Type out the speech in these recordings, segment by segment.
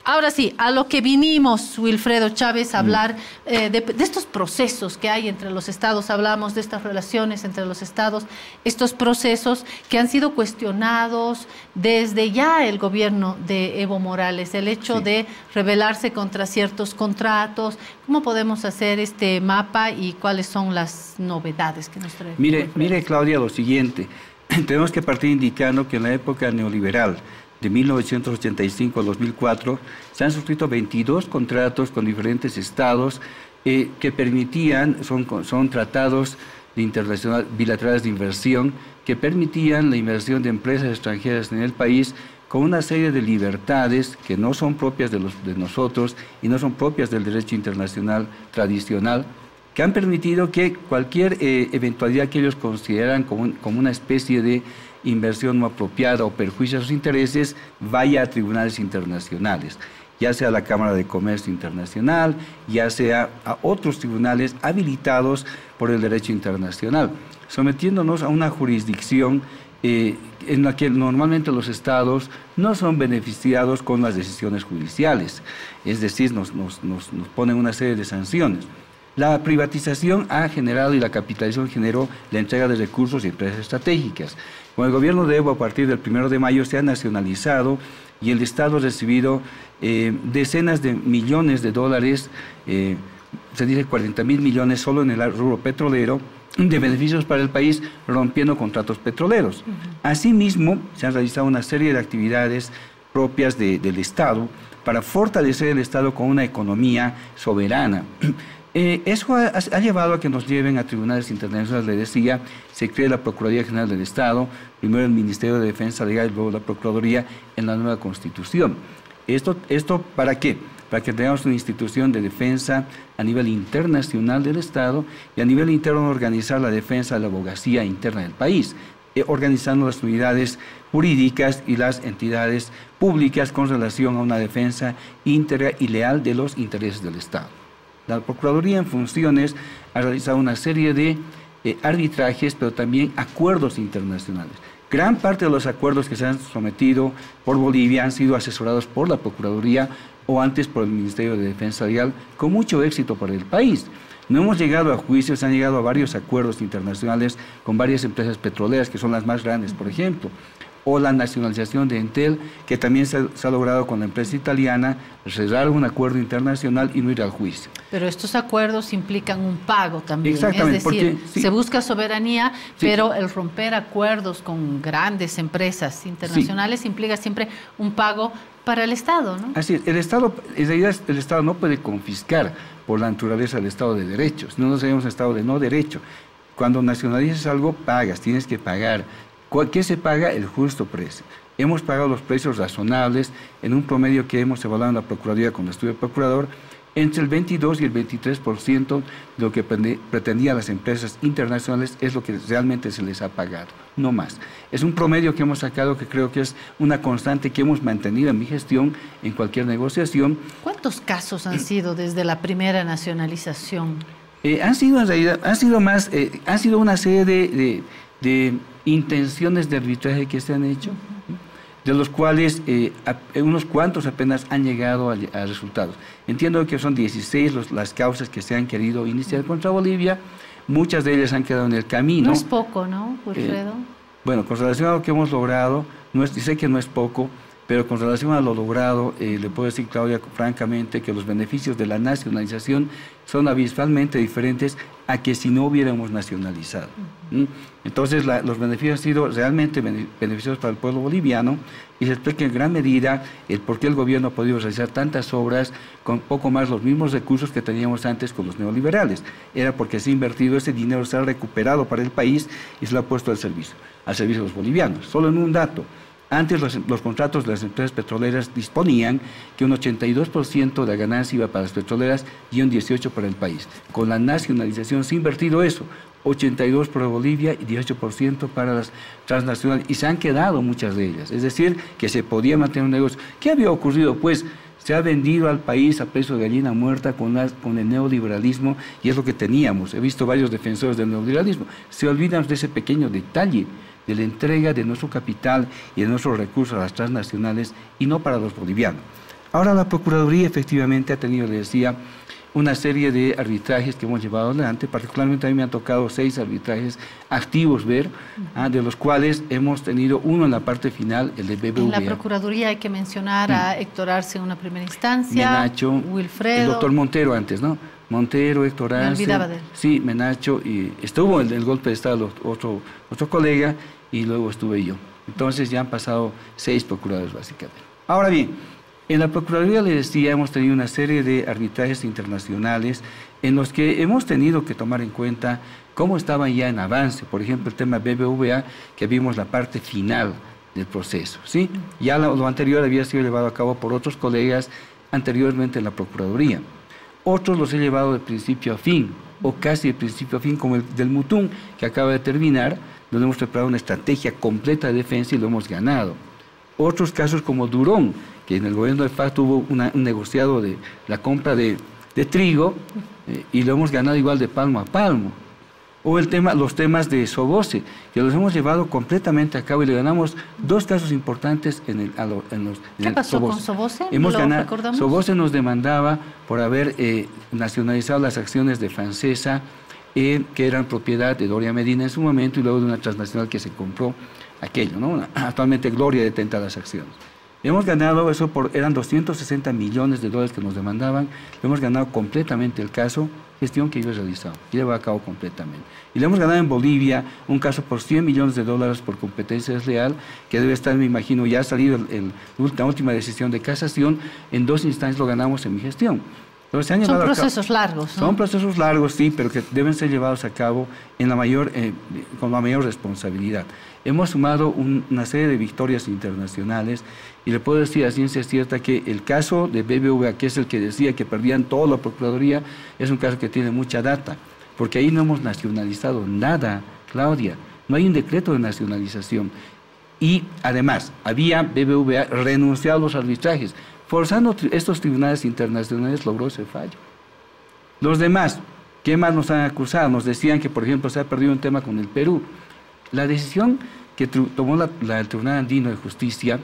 Ahora sí, a lo que vinimos, Wilfredo Chávez, a hablar de estos procesos que hay entre los estados. Hablamos de estas relaciones entre los estados, estos procesos que han sido cuestionados desde ya el gobierno de Evo Morales, el hecho de rebelarse contra ciertos contratos. ¿Cómo podemos hacer este mapa y cuáles son las novedades que nos trae? Mire, Claudia, lo siguiente. Tenemos que partir indicando que en la época neoliberal, de 1985 a 2004, se han suscrito 22 contratos con diferentes estados que permitían, son tratados bilaterales de inversión, que permitían la inversión de empresas extranjeras en el país con una serie de libertades que no son propias de nosotros y no son propias del derecho internacional tradicional, que han permitido que cualquier eventualidad que ellos consideran como una especie de inversión no apropiada o perjuicio a sus intereses, vaya a tribunales internacionales, ya sea a la Cámara de Comercio Internacional, ya sea a otros tribunales habilitados por el derecho internacional, sometiéndonos a una jurisdicción en la que normalmente los estados no son beneficiados con las decisiones judiciales, es decir, nos ponen una serie de sanciones. La privatización ha generado y la capitalización generó la entrega de recursos y empresas estratégicas. Con el gobierno de Evo, a partir del 1 de mayo, se ha nacionalizado y el Estado ha recibido decenas de millones de dólares, se dice 40.000 millones solo en el rubro petrolero, de beneficios para el país, rompiendo contratos petroleros. Asimismo, se han realizado una serie de actividades propias del Estado para fortalecer el Estado con una economía soberana. Eso ha llevado a que nos lleven a tribunales internacionales, le decía, se crea la Procuraduría General del Estado, primero el Ministerio de Defensa Legal y luego la Procuraduría en la nueva Constitución. ¿Esto para qué? Para que tengamos una institución de defensa a nivel internacional del Estado y a nivel interno organizar la defensa de la abogacía interna del país, organizando las unidades jurídicas y las entidades públicas con relación a una defensa íntegra y leal de los intereses del Estado. La Procuraduría en funciones ha realizado una serie de arbitrajes, pero también acuerdos internacionales. Gran parte de los acuerdos que se han sometido por Bolivia han sido asesorados por la Procuraduría o antes por el Ministerio de Defensa Legal, con mucho éxito para el país. No hemos llegado a juicios, han llegado a varios acuerdos internacionales con varias empresas petroleras, que son las más grandes, por ejemplo, o la nacionalización de Entel, que también se ha logrado con la empresa italiana, cerrar un acuerdo internacional y no ir al juicio. Pero estos acuerdos implican un pago también, exactamente, es decir, porque, se busca soberanía, pero el romper acuerdos con grandes empresas internacionales implica siempre un pago para el Estado, ¿no? Así es, el Estado, en realidad el Estado no puede confiscar por la naturaleza del Estado de Derecho, no nos llamamos Estado de no derecho. Cuando nacionalizas algo, pagas, tienes que pagar. ¿Qué se paga? El justo precio. Hemos pagado los precios razonables en un promedio que hemos evaluado en la Procuraduría cuando estuve procurador, entre el 22 y el 23% de lo que pretendían las empresas internacionales es lo que realmente se les ha pagado, no más. Es un promedio que hemos sacado que creo que es una constante que hemos mantenido en mi gestión en cualquier negociación. ¿Cuántos casos han sido desde la primera nacionalización? Han sido en realidad, han sido una serie de intenciones de arbitraje que se han hecho, de los cuales unos cuantos apenas han llegado a resultados. Entiendo que son 16 las causas que se han querido iniciar contra Bolivia, muchas de ellas han quedado en el camino. No es poco, ¿no, Wilfredo? Bueno, con relación a lo que hemos logrado, sé que no es poco, pero con relación a lo logrado, le puedo decir, Claudia, francamente, que los beneficios de la nacionalización son abismalmente diferentes a que si no hubiéramos nacionalizado. Entonces, los beneficios han sido realmente beneficiosos para el pueblo boliviano y se explica en gran medida el por qué el gobierno ha podido realizar tantas obras con poco más los mismos recursos que teníamos antes con los neoliberales. Era porque se ha invertido ese dinero, se ha recuperado para el país y se lo ha puesto al servicio de los bolivianos. Solo en un dato. Antes los contratos de las empresas petroleras disponían que un 82% de la ganancia iba para las petroleras y un 18% para el país. Con la nacionalización se ha invertido eso, 82% para Bolivia y 18% para las transnacionales, y se han quedado muchas de ellas. Es decir, que se podía mantener un negocio. ¿Qué había ocurrido? Pues se ha vendido al país a precio de gallina muerta con el neoliberalismo, y es lo que teníamos. He visto varios defensores del neoliberalismo. Se olvidan de ese pequeño detalle, de la entrega de nuestro capital y de nuestros recursos a las transnacionales y no para los bolivianos. Ahora la Procuraduría efectivamente ha tenido, les decía, una serie de arbitrajes que hemos llevado adelante. Particularmente a mí me han tocado 6 arbitrajes activos ver, de los cuales hemos tenido uno en la parte final, el de BBVA. En la Procuraduría hay que mencionar a Héctor Arce en una primera instancia, Menacho, Wilfredo. el doctor Montero antes, ¿no? Montero, Héctor Arce. Me olvidaba de él. Sí, Menacho, y estuvo en el golpe de Estado otro colega, y luego estuve yo. Entonces ya han pasado 6 procuradores básicamente. Ahora bien, en la Procuraduría, les decía, hemos tenido una serie de arbitrajes internacionales en los que hemos tenido que tomar en cuenta cómo estaban ya en avance. Por ejemplo, el tema BBVA, que vimos la parte final del proceso, ¿sí? Ya lo anterior había sido llevado a cabo por otros colegas anteriormente en la Procuraduría. Otros los he llevado de principio a fin, o casi de principio a fin, como el del Mutún, que acaba de terminar, donde hemos preparado una estrategia completa de defensa y lo hemos ganado. Otros casos como Durón, que en el gobierno de FARC tuvo un negociado de la compra de trigo y lo hemos ganado igual de palmo a palmo. O los temas de Soboce, que los hemos llevado completamente a cabo y le ganamos 2 casos importantes ¿Qué pasó con Soboce? Hemos ganado. Soboce nos demandaba por haber nacionalizado las acciones de Francesa, que eran propiedad de Doria Medina en su momento y luego de una transnacional que se compró aquello, ¿no? Actualmente Gloria detenta las acciones. Hemos ganado eso eran 260 millones de dólares que nos demandaban, lo hemos ganado completamente el caso, gestión que yo he realizado, y llevo a cabo completamente. Y le hemos ganado en Bolivia un caso por 100 millones de dólares por competencia desleal, que debe estar, me imagino, ya ha salido la última decisión de casación, en 2 instancias lo ganamos en mi gestión. Entonces, son procesos largos, ¿no? Son procesos largos, sí, pero que deben ser llevados a cabo con la mayor responsabilidad. Hemos sumado una serie de victorias internacionales y le puedo decir a ciencia cierta que el caso de BBVA, que es el que decía que perdían toda la Procuraduría, es un caso que tiene mucha data, porque ahí no hemos nacionalizado nada, Claudia, no hay un decreto de nacionalización. Y además, había BBVA renunciado a los arbitrajes, forzando estos tribunales internacionales logró ese fallo. Los demás, ¿qué más nos han acusado? Nos decían que, por ejemplo, se ha perdido un tema con el Perú. La decisión que tomó el Tribunal Andino de Justicia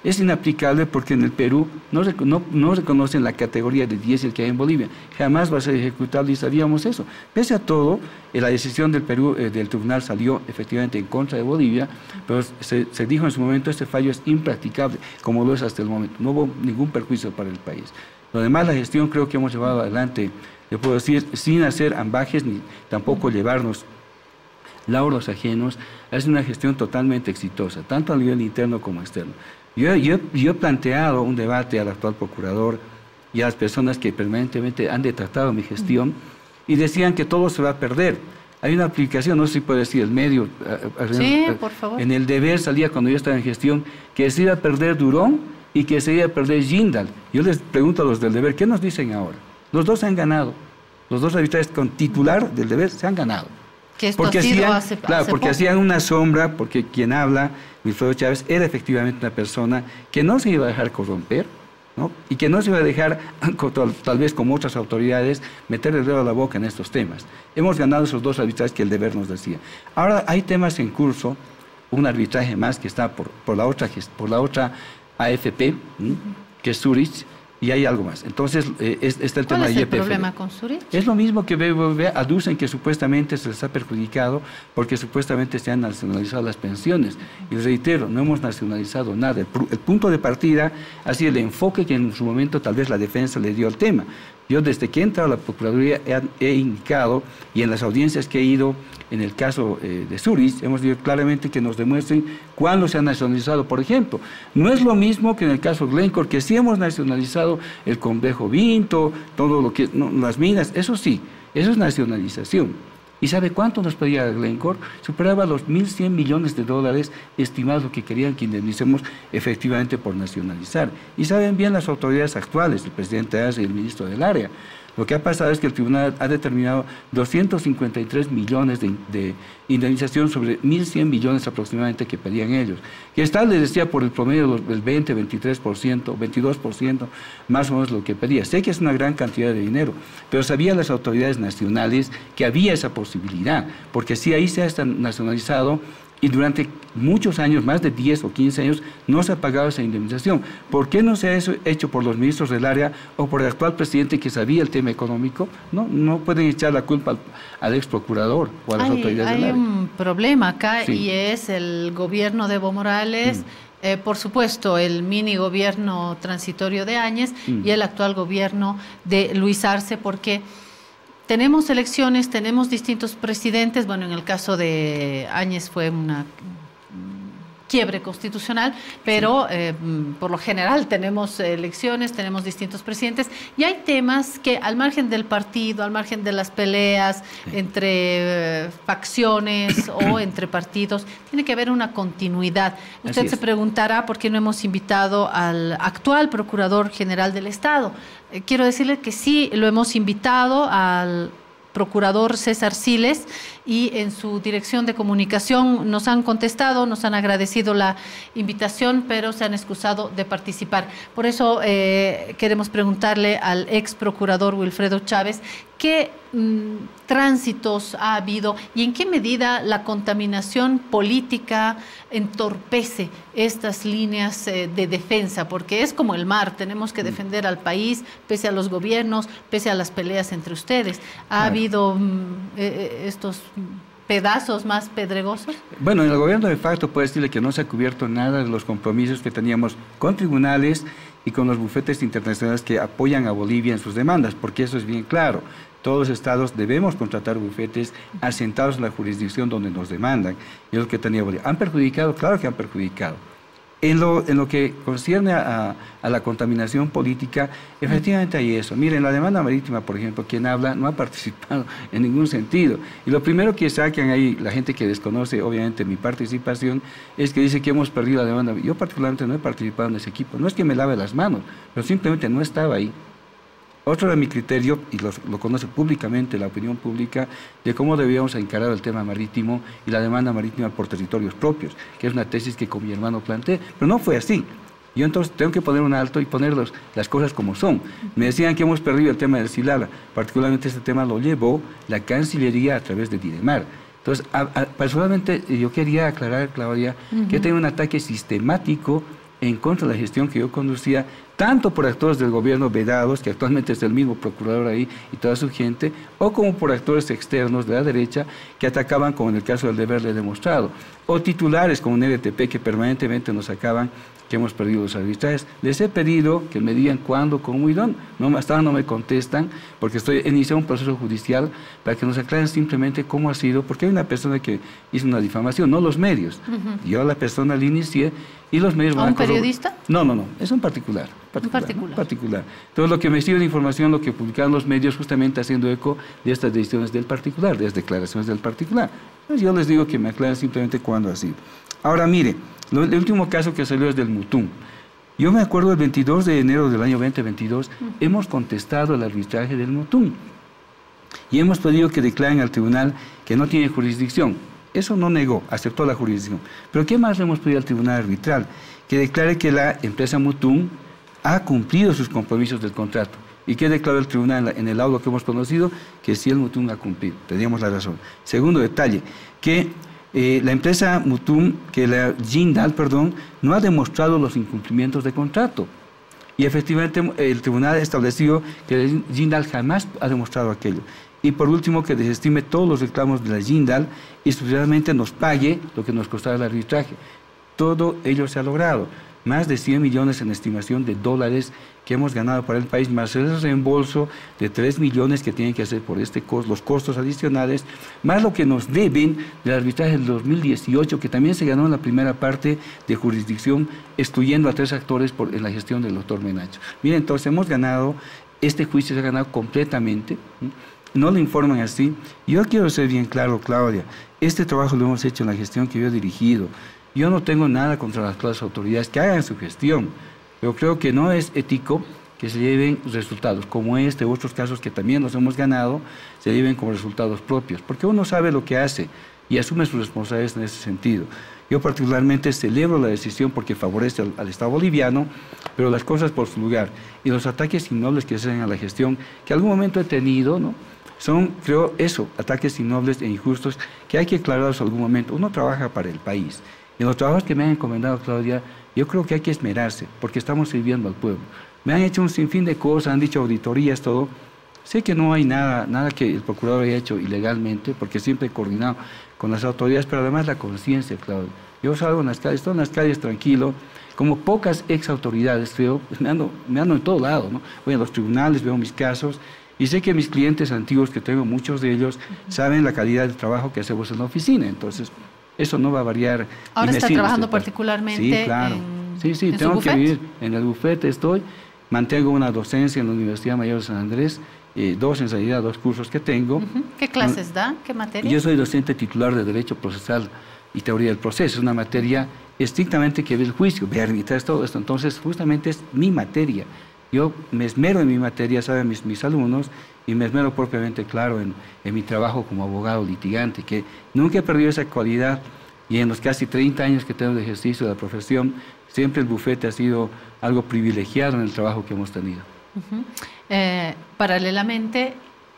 es inaplicable porque en el Perú no reconocen la categoría de diésel que hay en Bolivia. Jamás va a ser ejecutable y sabíamos eso. Pese a todo, la decisión del Perú, del tribunal salió efectivamente en contra de Bolivia, pero se dijo en su momento este fallo es impracticable, como lo es hasta el momento. No hubo ningún perjuicio para el país. Lo demás, la gestión creo que hemos llevado adelante, le puedo decir, sin hacer ambajes ni tampoco llevarnos lauros ajenos, es una gestión totalmente exitosa, tanto a nivel interno como externo. Yo he planteado un debate al actual procurador y a las personas que permanentemente han detratado mi gestión y decían que todo se va a perder. Hay una aplicación, no sé si puede decir el medio, sí, por favor. En el Deber salía cuando yo estaba en gestión que se iba a perder Durón y que se iba a perder Jindal. Yo les pregunto a los del Deber, ¿qué nos dicen ahora? Los dos han ganado, los dos arbitrajes con titular del Deber se han ganado. Que esto ha sido hace porque hacían una sombra, porque quien habla, Wilfredo Chávez, era efectivamente una persona que no se iba a dejar corromper, ¿no? Y que no se iba a dejar, tal vez como otras autoridades, meter el dedo a la boca en estos temas. Hemos ganado esos 2 arbitrajes que el Deber nos decía. Ahora hay temas en curso, un arbitraje más que está por la otra AFP, que es Zurich, y hay algo más. Entonces, está el tema de YPF. ¿Cuál es el problema con Zurich? Es lo mismo que BBVA, aducen que supuestamente se les ha perjudicado porque supuestamente se han nacionalizado las pensiones. Y reitero, no hemos nacionalizado nada. El punto de partida ha sido el enfoque que en su momento tal vez la defensa le dio al tema. Yo desde que he entrado a la Procuraduría he indicado, y en las audiencias que he ido en el caso de Zurich, hemos dicho claramente que nos demuestren cuándo se ha nacionalizado. Por ejemplo, no es lo mismo que en el caso Glencore, que sí hemos nacionalizado el complejo Vinto, todo lo que, no, las minas, eso sí, eso es nacionalización. ¿Y sabe cuánto nos pedía Glencore? Superaba los 1.100 millones de dólares estimados que querían que indemnicemos efectivamente por nacionalizar. Y saben bien las autoridades actuales, el presidente Arce y el ministro del área. Lo que ha pasado es que el tribunal ha determinado 253 millones de indemnización sobre 1.100 millones aproximadamente que pedían ellos. Que está, les decía, por el promedio del 20, 23%, 22%, más o menos lo que pedía. Sé que es una gran cantidad de dinero, pero sabían las autoridades nacionales que había esa posibilidad, porque si ahí se ha nacionalizado y durante muchos años, más de 10 o 15 años, no se ha pagado esa indemnización. ¿Por qué no se ha hecho por los ministros del área o por el actual presidente que sabía el tema económico? No pueden echar la culpa al ex procurador o a las autoridades del área. Hay un problema acá, Sí. y es el gobierno de Evo Morales, por supuesto el mini gobierno transitorio de Áñez y el actual gobierno de Luis Arce, porque tenemos elecciones, tenemos distintos presidentes. Bueno, en el caso de Áñez fue una quiebre constitucional, pero por lo general tenemos elecciones, tenemos distintos presidentes, y hay temas que al margen del partido, al margen de las peleas entre facciones o entre partidos, tiene que haber una continuidad. Usted se preguntará por qué no hemos invitado al actual Procurador General del Estado. Quiero decirle que sí, lo hemos invitado al procurador César Siles, y en su dirección de comunicación nos han contestado, nos han agradecido la invitación, pero se han excusado de participar. Por eso queremos preguntarle al ex procurador Wilfredo Chávez qué tránsitos ha habido y en qué medida la contaminación política entorpece estas líneas de defensa, porque es como el mar, tenemos que defender al país pese a los gobiernos, pese a las peleas entre ustedes. ¿Ha habido estos pedazos más pedregosos? Bueno, en el gobierno de facto puede decirle que no se ha cubierto nada de los compromisos que teníamos con tribunales y con los bufetes internacionales que apoyan a Bolivia en sus demandas, porque eso es bien claro. Todos los estados debemos contratar bufetes asentados en la jurisdicción donde nos demandan, y es lo que tenía Bolivia. ¿Han perjudicado? Claro que han perjudicado. En lo que concierne a la contaminación política, efectivamente hay eso. Miren, la demanda marítima, por ejemplo, quien habla no ha participado en ningún sentido. Y lo primero que sacan ahí, la gente que desconoce, obviamente, mi participación, es que dice que hemos perdido la demanda. Yo particularmente no he participado en ese equipo. No es que me lave las manos, pero simplemente no estaba ahí. Otro de mi criterio, y lo conoce públicamente la opinión pública, de cómo debíamos encarar el tema marítimo y la demanda marítima por territorios propios, que es una tesis que con mi hermano planteé, pero no fue así. Yo entonces tengo que poner un alto y poner las cosas como son. Me decían que hemos perdido el tema del Silala, particularmente este tema lo llevó la Cancillería a través de Didemar. Entonces, personalmente yo quería aclarar, Claudia, que tenía un ataque sistemático en contra de la gestión que yo conducía, tanto por actores del gobierno vedados, que actualmente es el mismo procurador ahí y toda su gente, o como por actores externos de la derecha que atacaban, como en el caso del Deber le he demostrado, o titulares como un RTP que permanentemente nos sacaban que hemos perdido los arbitrajes. Les he pedido que me digan cuándo, cómo y dónde. Hasta ahora no me contestan, porque estoy iniciando un proceso judicial para que nos aclaren simplemente cómo ha sido, porque hay una persona que hizo una difamación, no los medios. Yo a la persona la inicié y los medios... ¿A un periodista? No, es un particular. Particular. Entonces, lo que me sirve de información, lo que publicaron los medios, justamente haciendo eco de estas decisiones del particular, de las declaraciones del particular. Entonces, yo les digo que me aclaren simplemente cuándo ha sido. Ahora, mire, el último caso que salió es del Mutún. Yo me acuerdo el 22 de enero del año 2022, hemos contestado el arbitraje del Mutún y hemos pedido que declaren al tribunal que no tiene jurisdicción. Eso no negó, aceptó la jurisdicción. Pero ¿qué más le hemos pedido al tribunal arbitral? Que declare que la empresa Mutún ha cumplido sus compromisos del contrato. ¿Y qué declaró el tribunal en el laudo que hemos conocido? Que sí, el Mutún ha cumplido. Teníamos la razón. Segundo detalle, que la empresa Mutún, que la Jindal, no ha demostrado los incumplimientos de contrato. Y efectivamente el tribunal ha establecido que la Jindal jamás ha demostrado aquello. Y por último, que desestime todos los reclamos de la Jindal y sucesivamente nos pague lo que nos costaba el arbitraje. Todo ello se ha logrado. Más de 100 millones en estimación de dólares que hemos ganado para el país, más el reembolso de 3 millones que tienen que hacer por los costos adicionales, más lo que nos deben del arbitraje del 2018, que también se ganó en la primera parte de jurisdicción, excluyendo a 3 actores en la gestión del doctor Menacho. Miren, entonces hemos ganado, este juicio se ha ganado completamente, no lo informan así. Yo quiero ser bien claro, Claudia, este trabajo lo hemos hecho en la gestión que yo he dirigido. Yo no tengo nada contra las clases autoridades que hagan su gestión, pero creo que no es ético que se lleven resultados como este u otros casos que también los hemos ganado, se lleven como resultados propios, porque uno sabe lo que hace y asume sus responsabilidades en ese sentido. Yo particularmente celebro la decisión porque favorece al Estado boliviano, pero las cosas por su lugar y los ataques innobles que se hacen a la gestión, que algún momento he tenido, ¿no?, Son, creo, eso, ataques innobles e injustos que hay que aclararlos en algún momento. Uno trabaja para el país. En los trabajos que me han encomendado, Claudia, yo creo que hay que esmerarse, porque estamos sirviendo al pueblo. Me han hecho un sinfín de cosas, han dicho auditorías, todo. Sé que no hay nada que el procurador haya hecho ilegalmente, porque siempre he coordinado con las autoridades, pero además la conciencia, Claudia. Yo salgo en las calles, estoy en las calles tranquilo, como pocas ex autoridades, creo, me ando en todo lado, ¿no? Voy a los tribunales, veo mis casos, y sé que mis clientes antiguos, que tengo muchos de ellos, saben la calidad del trabajo que hacemos en la oficina, entonces eso no va a variar. Ahora está trabajando particularmente sí, claro. Sí, tengo que vivir en el bufete, mantengo una docencia en la Universidad Mayor de San Andrés, dos en realidad, 2 cursos que tengo. ¿Qué clases da? ¿Qué materia? Yo soy docente titular de Derecho Procesal y Teoría del Proceso, es una materia estrictamente que ve el juicio, ve arbitrar todo esto, entonces justamente es mi materia. Yo me esmero en mi materia, saben mis alumnos, y me esmero propiamente, claro, en mi trabajo como abogado litigante, que nunca he perdido esa cualidad, y en los casi 30 años que tengo de ejercicio de la profesión, siempre el bufete ha sido algo privilegiado en el trabajo que hemos tenido. Paralelamente,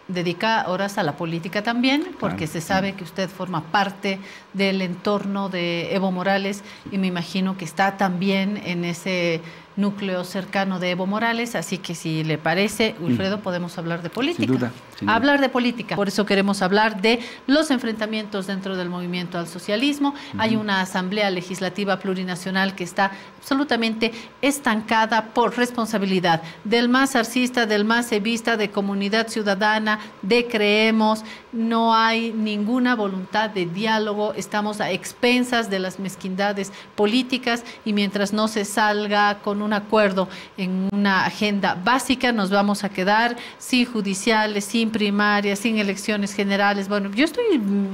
dedica horas a la política también, porque se sabe que usted forma parte del entorno de Evo Morales, y me imagino que está también en ese núcleo cercano de Evo Morales, así que si le parece, Wilfredo, podemos hablar de política. Sin duda. Hablar de política. Por eso queremos hablar de los enfrentamientos dentro del movimiento al socialismo. Hay una asamblea legislativa plurinacional que está absolutamente estancada por responsabilidad del MAS arcista, del MAS evista, de Comunidad Ciudadana, de Creemos. No hay ninguna voluntad de diálogo, estamos a expensas de las mezquindades políticas, y mientras no se salga con un acuerdo en una agenda básica, nos vamos a quedar sin judiciales, sin primarias, sin elecciones generales. Bueno, yo estoy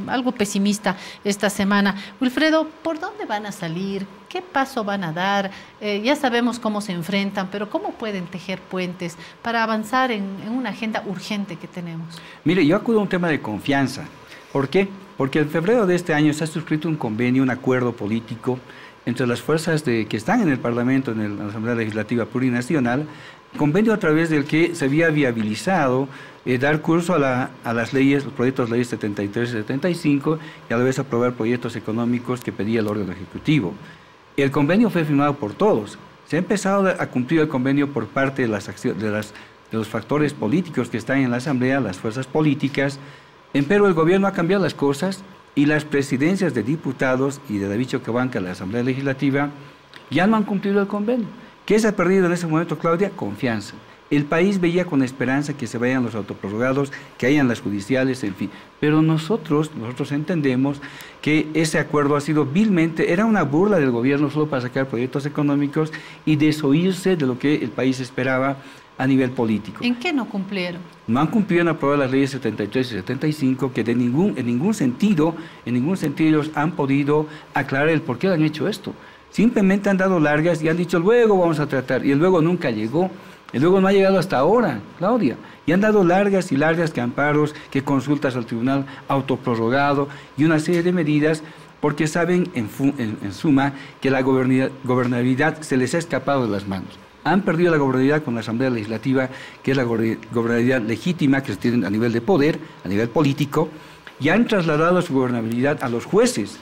algo pesimista esta semana. Wilfredo, ¿por dónde van a salir? ¿Qué paso van a dar? Ya sabemos cómo se enfrentan, pero ¿cómo pueden tejer puentes para avanzar en una agenda urgente que tenemos? Mire, yo acudo a un tema de confianza. ¿Por qué? Porque en febrero de este año se ha suscrito un convenio, un acuerdo político entre las fuerzas que están en el Parlamento, en la Asamblea Legislativa Plurinacional, convenio a través del que se había viabilizado dar curso a las leyes, los proyectos de ley 73 y 75, y a la vez aprobar proyectos económicos que pedía el órgano ejecutivo. El convenio fue firmado por todos. Se ha empezado a cumplir el convenio por parte de los factores políticos que están en la Asamblea, las fuerzas políticas, pero el gobierno ha cambiado las cosas, y las presidencias de diputados y de David Choquehuanca, la Asamblea Legislativa, ya no han cumplido el convenio. ¿Qué se ha perdido en ese momento, Claudia? Confianza. El país veía con esperanza que se vayan los autoprorrogados, que hayan las judiciales, en fin. Pero nosotros entendemos que ese acuerdo ha sido vilmente, era una burla del gobierno solo para sacar proyectos económicos y desoírse de lo que el país esperaba a nivel político. ¿En qué no cumplieron? No han cumplido en aprobar las leyes 73 y 75, que en ningún sentido ellos han podido aclarar el por qué han hecho esto. Simplemente han dado largas y han dicho, luego vamos a tratar, y el luego nunca llegó. El luego no ha llegado hasta ahora, Claudia. Y han dado largas y largas que amparos, que consultas al tribunal autoprorrogado y una serie de medidas, porque saben en suma que la gobernabilidad se les ha escapado de las manos. Han perdido la gobernabilidad con la Asamblea Legislativa, que es la gobernabilidad legítima que se tiene a nivel de poder, a nivel político, y han trasladado su gobernabilidad a los jueces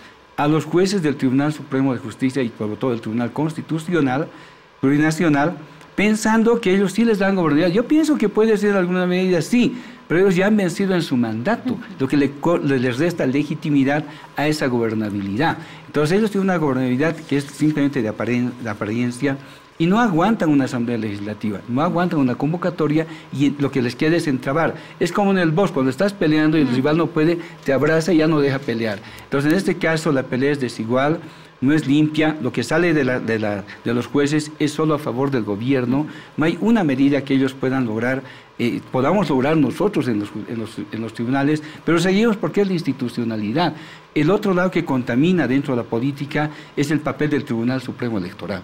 del Tribunal Supremo de Justicia y sobre todo del Tribunal Constitucional Plurinacional, pensando que ellos sí les dan gobernabilidad. Yo pienso que puede ser alguna medida, sí, pero ellos ya han vencido en su mandato, lo que les resta legitimidad a esa gobernabilidad. Entonces ellos tienen una gobernabilidad que es simplemente de apariencia, y no aguantan una asamblea legislativa, no aguantan una convocatoria, y lo que les queda es entrabar. Es como en el box, cuando estás peleando y el rival no puede, te abraza y ya no deja pelear. Entonces en este caso la pelea es desigual, no es limpia, lo que sale de los jueces es solo a favor del gobierno, no hay una medida que ellos puedan lograr, podamos lograr nosotros en los tribunales, pero seguimos porque es la institucionalidad. El otro lado que contamina dentro de la política es el papel del Tribunal Supremo Electoral.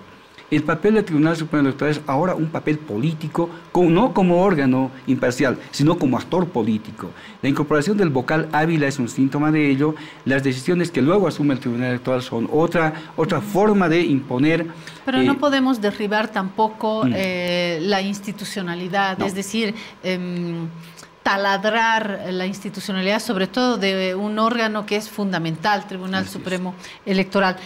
El papel del Tribunal Supremo Electoral es ahora un papel político, no como órgano imparcial, sino como actor político. La incorporación del vocal Ávila es un síntoma de ello. Las decisiones que luego asume el Tribunal Electoral son otra forma de imponer. Pero no podemos derribar tampoco la institucionalidad, no. Es decir, taladrar la institucionalidad, sobre todo de un órgano que es fundamental, Tribunal Supremo Electoral.